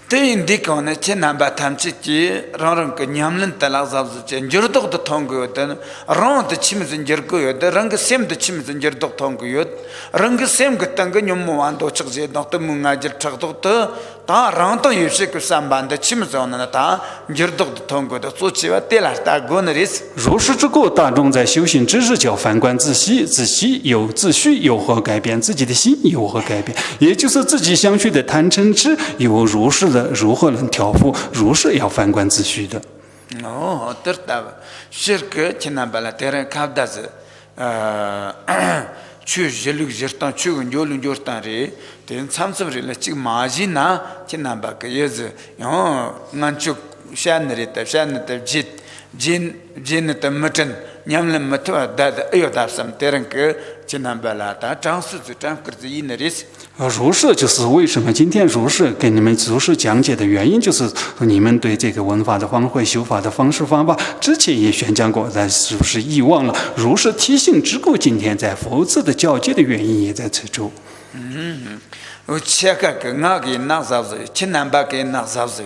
A: 对你讲呢，现在把他们自己让人个娘们的拉萨子间，就是都的通过的，让的起码是就是个有的，人个sem的起码是就是都通过有，人个sem个当个你们玩到这些，那都门啊就吃到的，他让到有些个上班的起码是那他就是都的通过的，做起话对了，大过那意思。
B: 如是之故，大众在修行之日叫反观自息，自息有自序有何改变？自己的心有何改变？也就是自己相续的贪嗔痴有如是的如何能调伏？如是要反观自序的。
A: 哦，对的，是个现在把那别人看的是去热路热当去个热路热当嘞，但参什么嘞？这个马吉那现在把个也是，俺就山那里的山那的金的么真，娘们么多的哎呦大什么别人个现在把那他张数就张个子一那里是。
B: 如是就是为什么今天如是给你们如是讲解的原因，就是你们对这个闻法的方会、修法的方式方法，之前也宣讲过，但是不是遗忘了？如是提醒之故，今天在佛字的教诫的原因也在此处。
A: 我切个我给那啥子，千南巴给那啥子，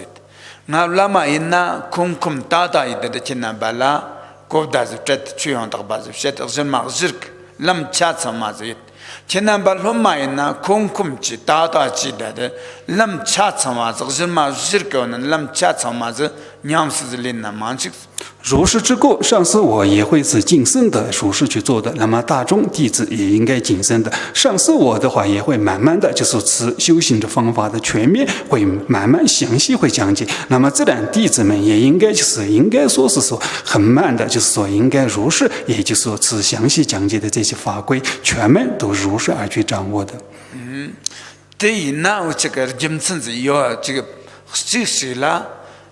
A: 我拉嘛因那空空大大一的千南巴拉，过大子这去样的巴子，现在是马日个，那恰什么子？前南巴罗买那空空起大大起来的，那恰什么子？是马日个呢？那恰什么子？娘是林那马去。
B: 如是之故，上师我也会是谨慎的如是去做的。那么大众弟子也应该谨慎的。上师我的话也会慢慢的，就是此修行的方法的全面，会慢慢详细会讲解。那么自然弟子们也应该应该说是说很慢的，就是说应该如是，也就是说此详细讲解的这些法规，全面都如是而去掌握的。
A: 对于那我这个今次是要这个就是啦。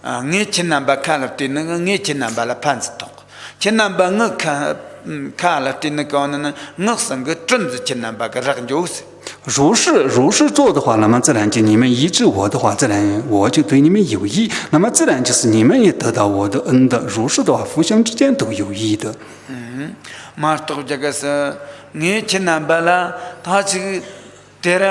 A: 我前南巴看了的那个，我前南巴了盘子痛。前南巴我看了的那个呢，我是个真是前南巴个人就是。
B: 如是做的话，那么自然就你们依止我的话，自然我就对你们有益。那么自然就是你们也得到我的恩的。如是的话，互相之间都有益的。
A: 马头这个是我前南巴了，他这个。तेरा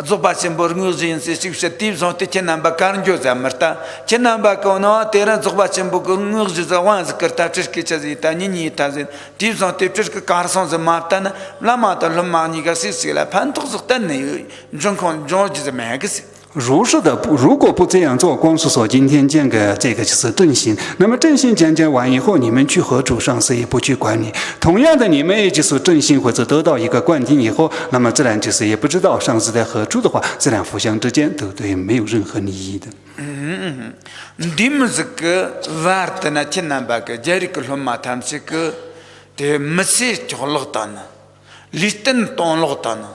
A: Joba chamber museum से शिक्षा तीन सौ तीन नंबर कारण जो जामरता तीन नंबर को ना तेरा जोबा चंबर म्यूजियम जवान करता चिश्की चीज़ तानी नहीं ताज़े तीन सौ चिश्क कारसों से मारता ना लम्हा तो लम्हा नहीं का सिलसिला फैन तो सकता नहीं जोंकों जोंज से महंगे
B: 如是的，如果不这样做，光是说今天讲个这个就是正信，那么正信讲解完以后，你们去何处上师也不去管你。同样的，你们也就是正信或者得到一个灌顶以后，那么自然就是也不知道上师在何处的话，自然互相之间都对没有任何利益的。
A: 你们这个玩的那天南巴个，家里个老妈他们这个的没事就老大呢，离登当老大呢。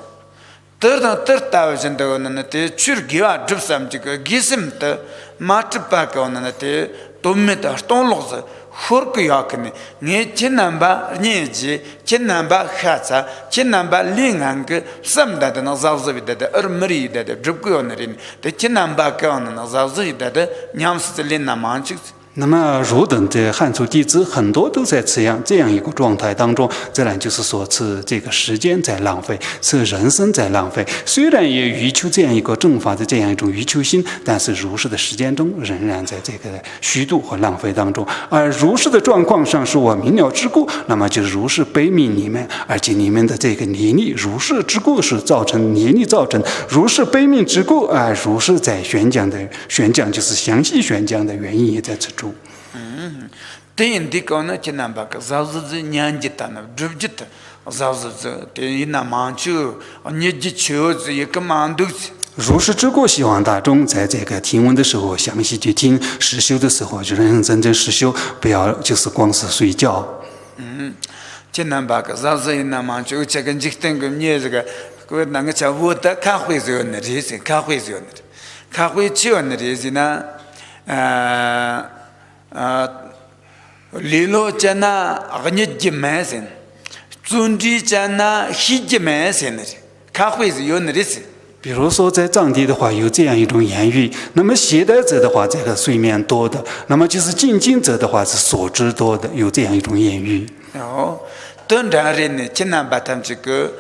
A: 30,000 na te churgiwa drupsam chika gisim te matpa ka na te tomme ta ton logsa Hurkuyakne, Ni Chinamba, Niji, Chinamba Hatsa, Chinamba Lingang, some that an Azazi that the Urmuri that the Drukuonerin, the Chinamba Kan and Azazi that the Nyamstelina Manchus.
B: 那么儒等这汉族弟子很多都在这样一个状态当中，自然就是说是这个时间在浪费，是人生在浪费。虽然也欲求这样一个正法的这样一种欲求心，但是如是的时间中仍然在这个虚度和浪费当中。而如是的状况上是我明了之故，那么就是如是悲悯你们，而且你们的这个泥泞，如是之故是造成泥泞造成如是悲悯之故啊，如是在宣讲就是详细宣讲的原因也在此中。
A: Tin dikona chinamba ka zawzu nyanjita na drubjita zawzu te na manchu nyeji chozu yekamandu
B: 如是之故，希望大众在这个听闻的时候详细去听，实修的时候就认认真真实修，不要就是光是睡觉。
A: chinamba ka zawzu na manchu chagan jikten gum nye zaga ko nanga cha wota ka hwezo ne risi ka hwezo ne ka hwezo ne risi na Lilo chana agnyit masin, Zundi chana hiji masin, Kahuiz yonris.
B: 比如说，在藏地的话，有这样一种言语。那么携带者的话，这个睡眠多的；那么就是进京者的话，是所知多的。有这样一种言语。
A: 哦，当然人千南巴他们这个，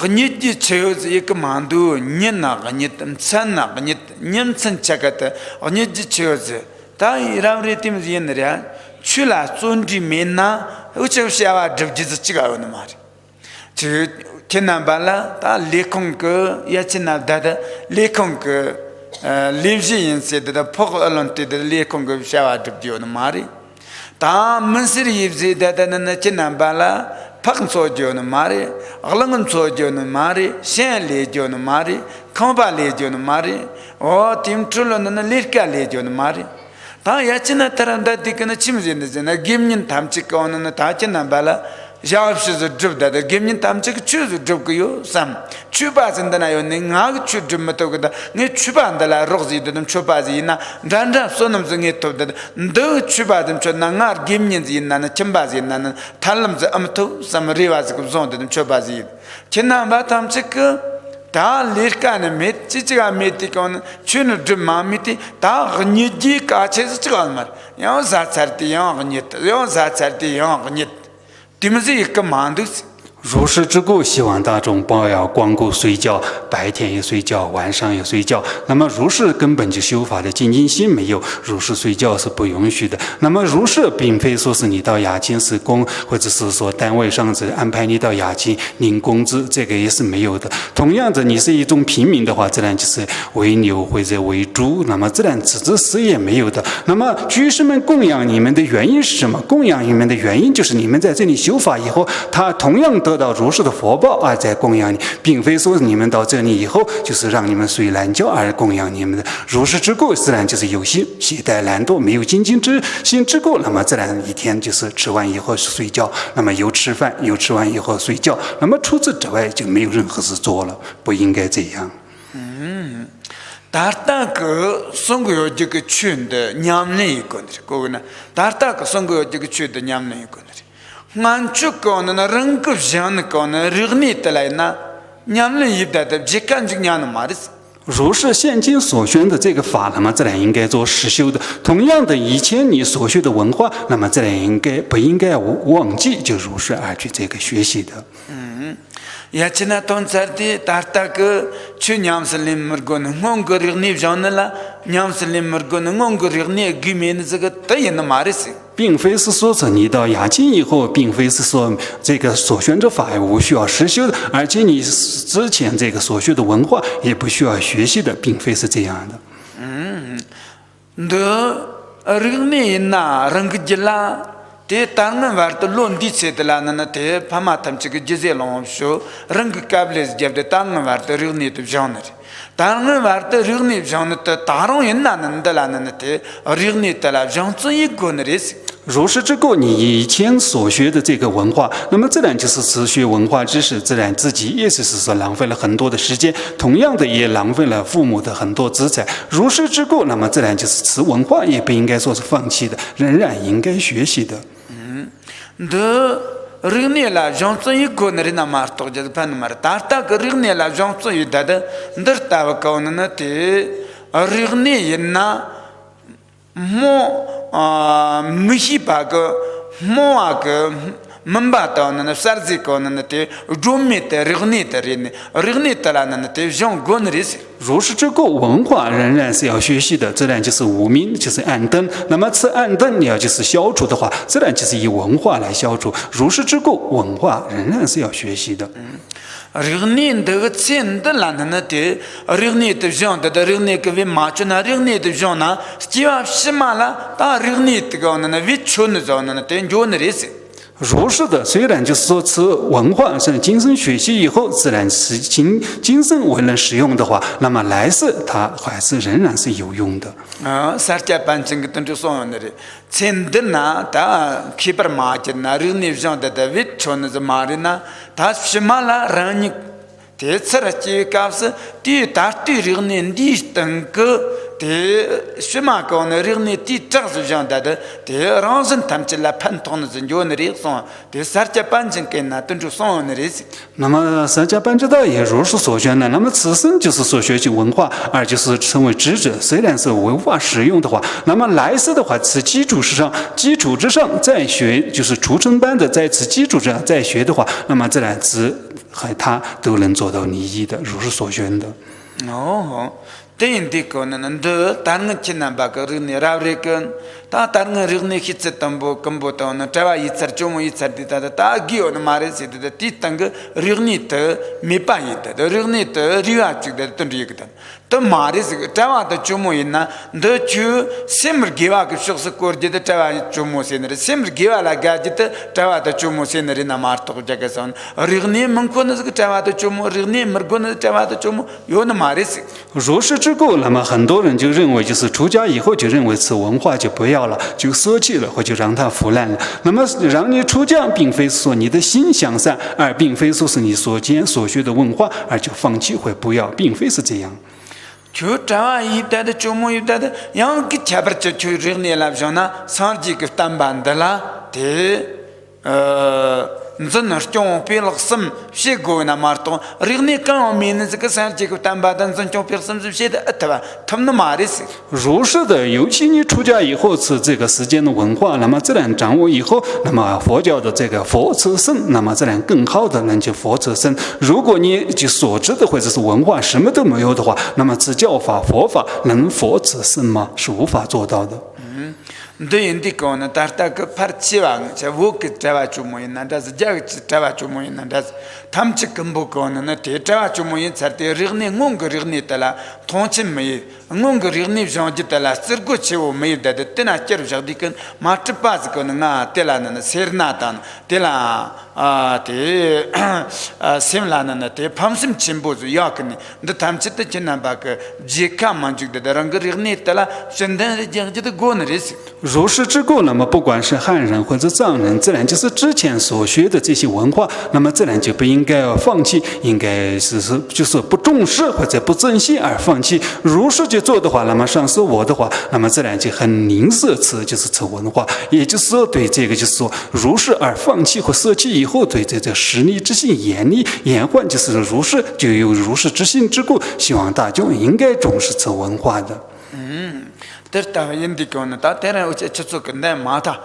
A: 你的车一个满都，你那个你参那个你参这个的，你的车子，但伊拉瑞他们是人家。 去了尊的面呐，我就是要直接是这个样的嘛的。就天南巴拉，他立空个也天南达的立空个立基因些的破个乱的立空个是要直接的嘛的。他们是立基的那天南巴拉，碰错就的嘛的，阿拉们错就的嘛的，先立就的嘛的，康巴立就的嘛的，哦，听出了那立个立就的嘛的。 다 야치나 타란다 디크나 침진데나 김닌 탐치가 오는 다치나 발라 자업시즈 줍다다 김닌 탐치가 추즈 줍고요 삼 추바진다나요 닝아 추줍마토고다 네 추반달라 로지드는 추바지나 단다 소놈즈게 토다 너 추바든 촌나가 김닌지나나 침바지나는 탈람즈 암토 삼리와즈고 존드는 추바지 친나바 탐치가 다 리르카는 몇 지지가 몇티건 추는 좀 마음이티 다 그니지 까체서 찍어만 말 영사찰티 영그니트 영사찰티 영그니트 디무지 이까 만두스
B: 如是之故，希望大众不要光顾睡觉，白天也睡觉，晚上也睡觉。那么如是根本就修法的精进心没有，如是睡觉是不允许的。那么如是并非说是你到雅清施工，或者是说单位上是安排你到雅清领工资，这个也是没有的。同样的，你是一种平民的话，自然就是为牛或者为猪，那么自然此之事也没有的。那么居士们供养你们的原因是什么？供养你们的原因就是你们在这里修法以后，他同样得到如是的福报而在供养你，并非说你们到这里以后就是让你们睡懒觉而供养你们的。如是之故，自然就是有心懈怠懒惰，没有精进之心之故，那么自然一天就是吃完以后是睡觉，那么又吃饭，又吃完以后睡觉，那么除此之外就没有任何事做了，不应该这样。
A: 다르다그 선거요 저거 춘데 냠네 있거든. 거기는 다르다그 선거요 저거 춘데 냠네 있거든. 만축거는 랑급ዣ는거는 르그니텔라이나 냠네 입다다 지간직냐는 말이지.
B: 如是现今所宣的这个法，那么自然应该做实修的。同样的，以前你所学的文化，那么自然不应该忘记，就如是而去这个学习的。
A: 야치나 돈살디 다르다그 추냠슬림 머고는 몽거르니 존나라 냠슬림 머고는 몽거르니 기메는这个对的말이지。
B: 并非是说是你到雅清以后，并非是说这个所学的法无需要实修的，而且你之前这个所学的文化也不需要学习的，并非是这样的。
A: 너 르니 나 랑기질라 대 땅은 와르도 론디 세들라나 대 파마탐 지그 지젤롱쇼 랑기 카블레스 잡데 땅은 와르도 르니도 존나리 다른 말도 르그니 장는데 다른 옛날는데라는데 르그니 달라 장ጽ이 고너리스
B: 如是之故，你以前所学的这个文化，那么自然就是此学文化知识，自然自己也是说浪费了很多的时间，同样的也浪费了父母的很多资财。如是之故，那么自然就是此文化也不应该说是放弃的，仍然应该学习的。
A: 的 Rignela Johnson you go Narina Marto Japanmar Tarta Rignela Johnson you dada Ndertava Kaunanate Rignina Mo Mishipaga Moaga Mambata on a Sarziko on the Jumita Rignita Rignita Lanate Jean Gonris
B: 如是之故，文化仍然是要学习的，自然就是无明，就是暗灯。那么此暗灯你要就是消除的话，自然就是以文化来消除。如是之故，文化仍然是要学习的。
A: Rigni de Tsin de Lananate, Rigni de Jean de Rigni que vi machina, Rigni de Jona, Stia Shimala, Ta Rigni to go on a vichun zone and a Jonaris.
B: 如是的，虽然就是说此文化是今生学习以后，自然是今生为人使用的话，那么来世它还是仍然是有用的。
A: Sarcha Panching to Sonary. Tsindina, Ta Keeper Martina, Rini Jean de David, Chon the Marina, Tas Shimala, Rani, Tetsarachi Caps, Ti Tati Rini, Distank. Te Shimaka on a really teachers Jean Dada, the Rosen Tamchilla Pantons and Jonery song, the Sarcha Panching can not to song is.
B: 那么三家班知道也如是所愿呢。那么此生就是所学习文化，而就是成为智者。虽然是文化使用的话，那么来世的话，此基础之上再学，就是初成班的，在此基础上再学的话，那么自然和他都能做到利益的，如是所愿的。
A: 哦。Tindiko and Tarnachina Bakarini Ravrikan, Tatarna Rini Hitsetambo, Kamboton, Tava Yitzarchumo Yitzardita, Tagio, the Maris, the Titanga, Rinita, Mipaita, the Rinita, Riachi, the Tundrikan. The Maris, Tava, the Chumuina, the Chu, Simmer Giva, Shosakur, the Tava Chumos in the Simmer Giva la Gadget, Tava, the Chumos in the Rina Marto Jagason, Rini Manconas, Tava, the Chumo, Rini, Margona, Tava, the Chumo, Yona Maris.
B: 如是之故，那么很多人就认为，就是出家以后就认为此文化就不要了，就舍弃了，或就让它腐烂了。那么让你出家，并非说你的心向善，而并非说是你所见所学的文化，而就放弃或不要，并非是这样。
A: 就这一代的周末一代的，样给前边就日年来说呢，上几个单班的啦，真的是讲别了什么，谁过那马东，人家刚我们这个三几个单班的，真讲别什么谁的，对吧？他们马的是。
B: 如是的，尤其你出家以后是这个世间的文化，那么自然掌握以后，那么佛教的这个佛持僧，那么自然更好的能去佛持僧。如果你就所知的或者是文化什么都没有的话，那么此教法佛法能佛持僧吗？是无法做到的。
A: 对印地讲呢，但是那个帕奇王，像我给台湾做么样，但是这个台湾做么样，但是他们去跟不讲呢，那台湾做么样，才对人呢，我个人呢，得了，同情没，我个人呢，上就得了，这个气候没得的，对那接着说的跟马志巴子讲呢，对了呢，谁那当，对了。对sem la na te phamsim chimbo zu yak ni de tamchi te chinna ba ke jeka manjuk de rang ri ni tala shendan ri jang de gon ris
B: 如是之故，那么不管是汉人或者藏人，自然就是之前所学的这些文化，那么自然就不应该要放弃，应该就是不重视或者不珍惜而放弃。如是就做的话，那么上师我的话，那么自然就很吝啬此文化，也就是说对这个就是说如是而放弃或舍弃以后，对这实力之心延缓，就是如是就有如是之心之故，希望大众应该重视此文化的。
A: 但是他印地讲呢，他当然我这做跟那马他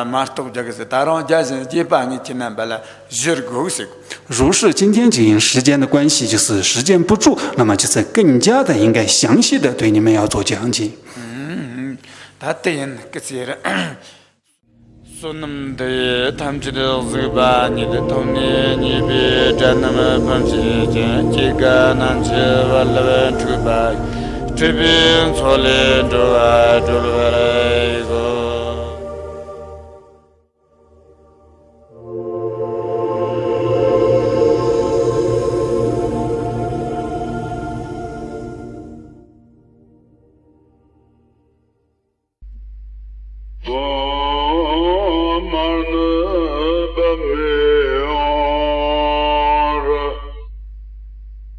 A: 马头这个是，他让家人结伴你去那边来热狗食。
B: 如是今天就因时间的关系，就是时间不足，那么就是更加的应该详细的对你们要做讲解。
A: 他对人个些人。Sonam de tamchida zuba ni de tomni ni be janama pamchi jiga nanchi valava tuba tribin sole doa dulvara go 我